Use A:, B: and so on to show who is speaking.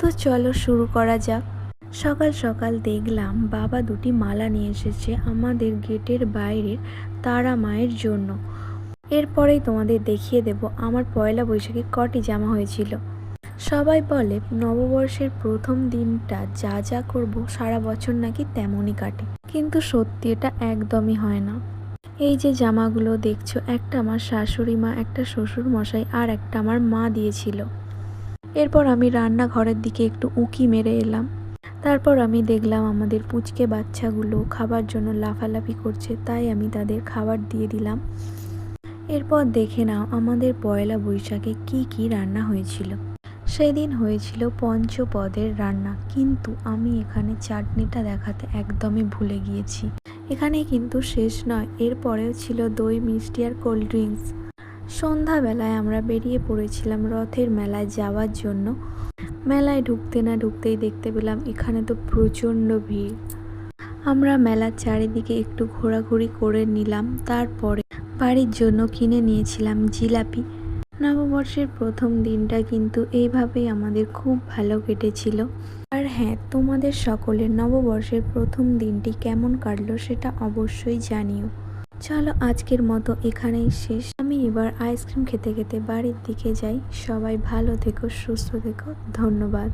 A: তো চলো শুরু করা যাক। সকাল সকাল দেখলাম বাবা দুটি মালা নিয়ে এসেছে আমাদের গেটের বাইরের তারা মায়ের জন্য। এরপরেই তোমাদের দেখিয়ে দেব আমার পয়লা বৈশাখে কটি জামা হয়েছিল। সবাই বলে নববর্ষের প্রথম দিনটা যা যা করব সারা বছর নাকি তেমনই কাটে, কিন্তু সত্যি এটা একদমই হয় না। এই যে জামাগুলো দেখছো, একটা আমার শাশুড়ি মা, একটা শ্বশুর মশাই আর একটা আমার মা দিয়েছিল। এরপর আমি রান্নাঘরের দিকে একটু উঁকি মেরে এলাম। তারপর আমি দেখলাম আমাদের পুচকে বাচ্চাগুলো খাবার জন্য লাফালাফি করছে, তাই আমি তাদের খাবার দিয়ে দিলাম। এরপর দেখে নাও আমাদের পয়লা বৈশাখে কি কি রান্না হয়েছিল। সেদিন হয়েছিল পঞ্চপদের রান্না, কিন্তু আমি এখানে চাটনিটা দেখাতে একদমই ভুলে গিয়েছি। এখানে কিন্তু শেষ নয়, এরপরেও ছিল দই, মিষ্টি আর কোল্ড ড্রিঙ্কস। সন্ধ্যাবেলায় আমরা বেরিয়ে পড়েছিলাম রথের মেলায় যাওয়ার জন্য। মেলায় ঢুকতে না ঢুকতেই দেখতে পেলাম এখানে তো প্রচণ্ড ভিড়। আমরা মেলার চারিদিকে একটু ঘোরাঘুরি করে নিলাম, তারপরে বাড়ির জন্য কিনে নিয়েছিলাম জিলাপি। নববর্ষের প্রথম দিনটা কিন্তু এইভাবেই আমাদের খুব ভালো কেটেছিল। আর হ্যাঁ, তোমাদের সকলের নববর্ষের প্রথম দিনটি কেমন কাটলো সেটা অবশ্যই জানিও। চলো আজকের মতো এখানেই শেষ। আমি এবার আইসক্রিম খেতে খেতে বাড়ির দিকে যাই। সবাই ভালো থেকো, সুস্থ থেকো, ধন্যবাদ।